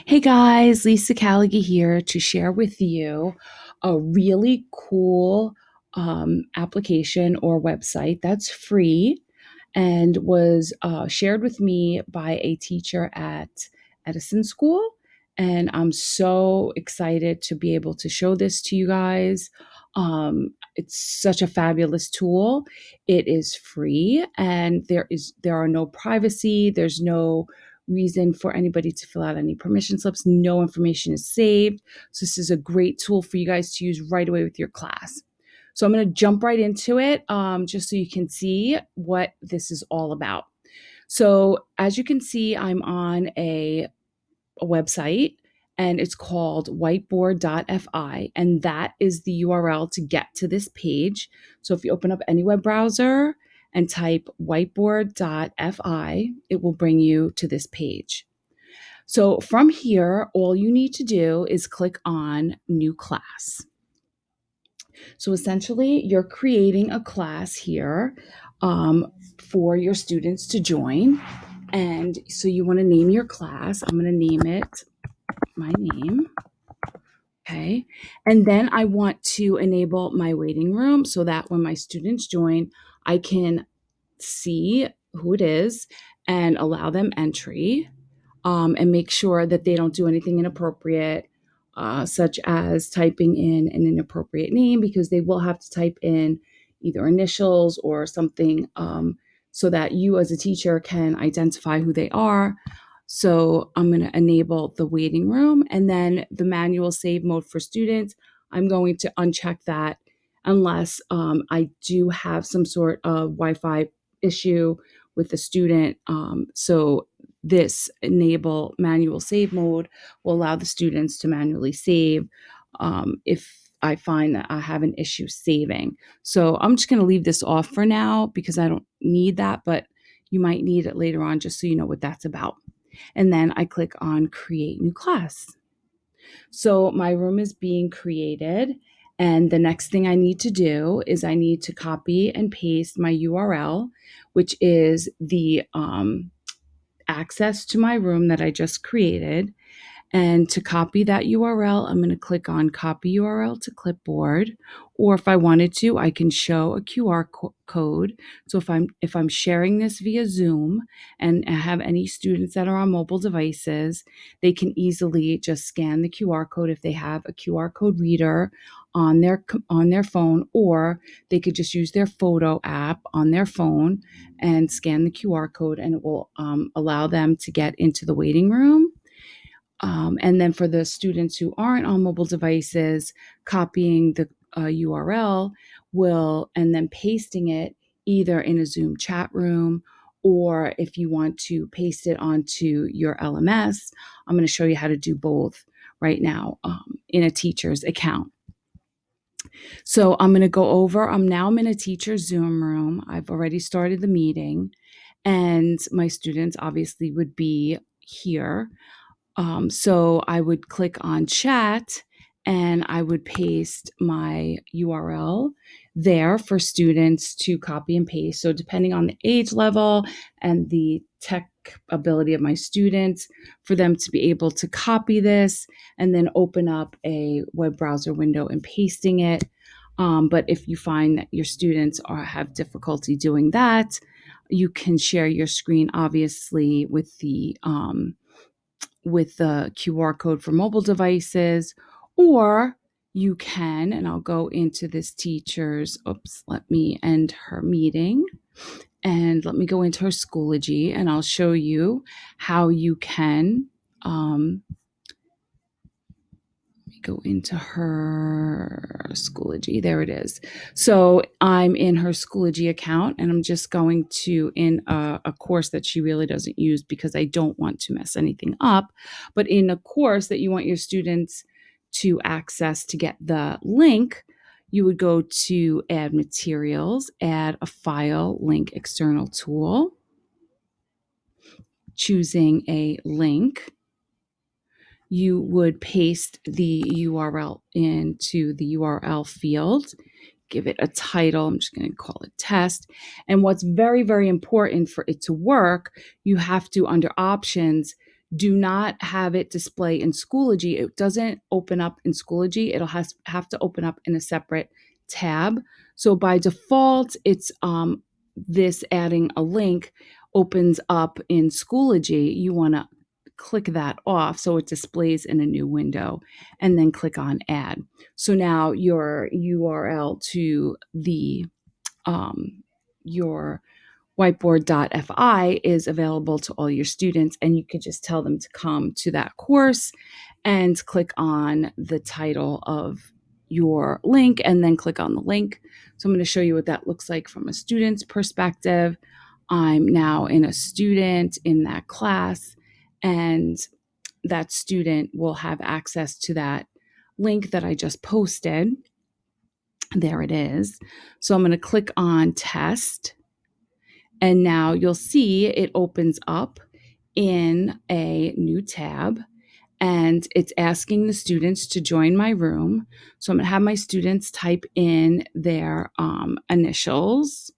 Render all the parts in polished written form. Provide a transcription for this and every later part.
Hey guys, Lisa Callaghy here to share with you a really cool application or website that's free and was shared with me by a teacher at Edison School. And I'm so excited to be able to show this to you guys. It's such a fabulous tool. It is free, and there are no privacy. There's no reason for anybody to fill out any permission slips. No information is saved. So this is a great tool for you guys to use right away with your class. So I'm going to jump right into it just so you can see what this is all about. So as you can see, I'm on a website, and it's called whiteboard.fi, and that is the URL to get to this page. So if you open up any web browser and type whiteboard.fi, it will bring you to this page. So from here, all you need to do is click on New Class. So essentially, you're creating a class here for your students to join. And so you want to name your class. I'm going to name it my name. Okay. And then I want to enable my waiting room so that when my students join, I can see who it is and allow them entry, and make sure that they don't do anything inappropriate, such as typing in an inappropriate name, because they will have to type in either initials or something, so that you as a teacher can identify who they are. So I'm going to enable the waiting room, and then the manual save mode for students. I'm going to uncheck that unless I do have some sort of Wi-Fi issue with the student. So this enable manual save mode will allow the students to manually save if I find that I have an issue saving. So I'm just going to leave this off for now because I don't need that, but you might need it later on just so you know what that's about. And then I click on create new class. So my room is being created. And the next thing I need to do is I need to copy and paste my URL, which is the access to my room that I just created. And to copy that URL, I'm going to click on copy URL to clipboard. Or if I wanted to, I can show a QR code. So if I'm sharing this via Zoom and I have any students that are on mobile devices, they can easily just scan the QR code if they have a QR code reader on their phone, or they could just use their photo app on their phone and scan the QR code, and it will allow them to get into the waiting room. And then for the students who aren't on mobile devices, copying the URL and then pasting it either in a Zoom chat room, or if you want to paste it onto your LMS. I'm going to show you how to do both right now in a teacher's account. So I'm going to go over, I'm in a teacher's Zoom room. I've already started the meeting, and my students obviously would be here. So I would click on chat, and I would paste my URL there for students to copy and paste. So depending on the age level and the tech ability of my students, for them to be able to copy this and then open up a web browser window and pasting it. But if you find that your students have difficulty doing that, you can share your screen, obviously, with the QR code for mobile devices, or you can, and I'll go into this teacher's, let me end her meeting, and let me go into her Schoology, and I'll show you how you can go into her Schoology. There it is. So I'm in her Schoology account, and I'm just going to in a course that she really doesn't use because I don't want to mess anything up. But in a course that you want your students to access to get the link, you would go to add materials, add a file, link external tool, choosing a link. You would paste the URL into the URL field, give it a title. I'm just going to call it test. And what's very, very important for it to work, you have to, under options, Do not have it display in Schoology. It doesn't open up in Schoology. It'll have to open up in a separate tab. So by default, it's this adding a link opens up in Schoology. You want to click that off so it displays in a new window, and then click on add. So now your URL to the your whiteboard.fi is available to all your students, and you could just tell them to come to that course and click on the title of your link and then click on the link. So I'm going to show you what that looks like from a student's perspective. I'm now in a student in that class, and that student will have access to that link that I just posted. There it is. So I'm going to click on test. And now you'll see it opens up in a new tab, and it's asking the students to join my room. So I'm going to have my students type in their initials.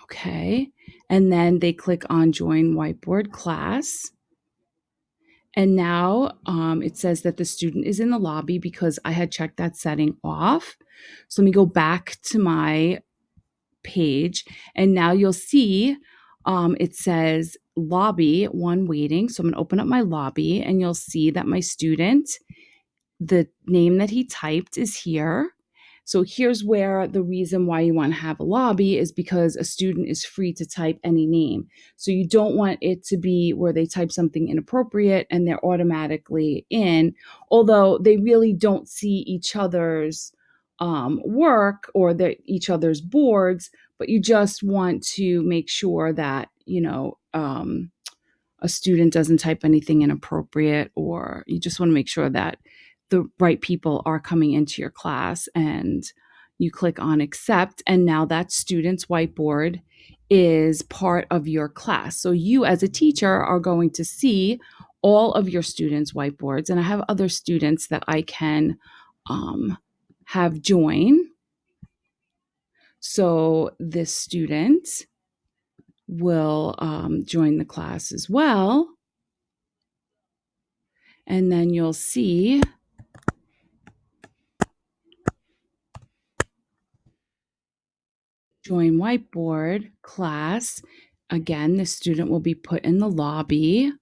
Okay. And then they click on join whiteboard class. And now it says that the student is in the lobby because I had checked that setting off. So let me go back to my page, and now you'll see it says lobby one waiting. So I'm going to open up my lobby, and you'll see that my student, the name that he typed is here. So here's where the reason why you want to have a lobby is because a student is free to type any name. So you don't want it to be where they type something inappropriate and they're automatically in, although they really don't see each other's work or each other's boards, but you just want to make sure that, a student doesn't type anything inappropriate, or you just want to make sure that the right people are coming into your class. And you click on accept, and now that student's whiteboard is part of your class. So you as a teacher are going to see all of your students' whiteboards, and I have other students that I can have join. So this student will join the class as well. And then you'll see join whiteboard class. Again, the student will be put in the lobby.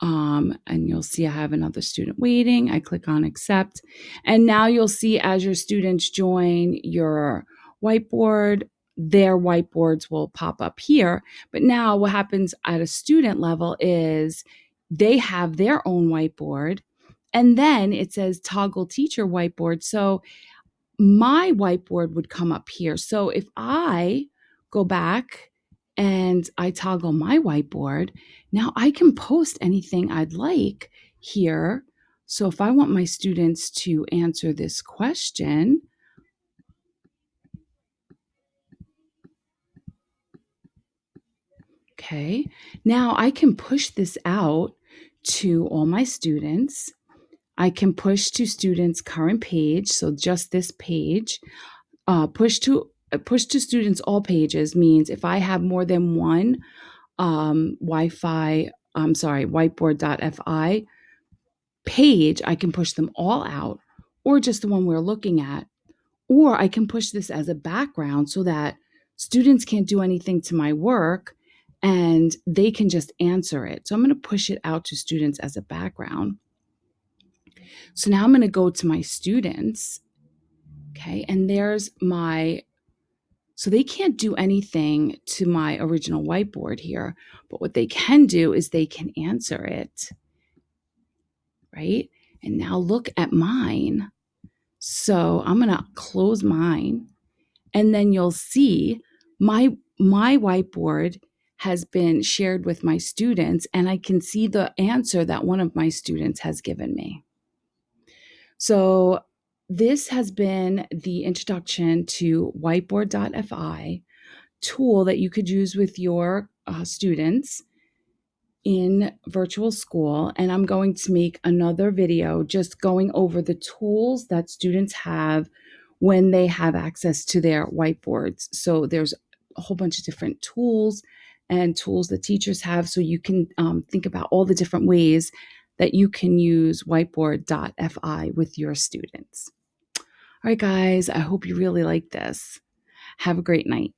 And you'll see I have another student waiting. I click on accept. And now you'll see as your students join your whiteboard, their whiteboards will pop up here. But now what happens at a student level is they have their own whiteboard. And then it says toggle teacher whiteboard. So my whiteboard would come up here. So if I go back and I toggle my whiteboard, now I can post anything I'd like here. So if I want my students to answer this question, okay, now I can push this out to all my students. I can push to students' current page, so just this page. Push to students all pages means if I have more than one whiteboard.fi page, I can push them all out, or just the one we're looking at, or I can push this as a background so that students can't do anything to my work and they can just answer it. So I'm going to push it out to students as a background. So now I'm going to go to my students. Okay, and there's so they can't do anything to my original whiteboard here, but what they can do is they can answer it, right? And now look at mine. So I'm going to close mine, and then you'll see my whiteboard has been shared with my students, and I can see the answer that one of my students has given me. So this has been the introduction to whiteboard.fi tool that you could use with your students in virtual school. And I'm going to make another video just going over the tools that students have when they have access to their whiteboards. So there's a whole bunch of different tools and tools that teachers have, so you can think about all the different ways that you can use whiteboard.fi with your students. All right, guys, I hope you really like this. Have a great night.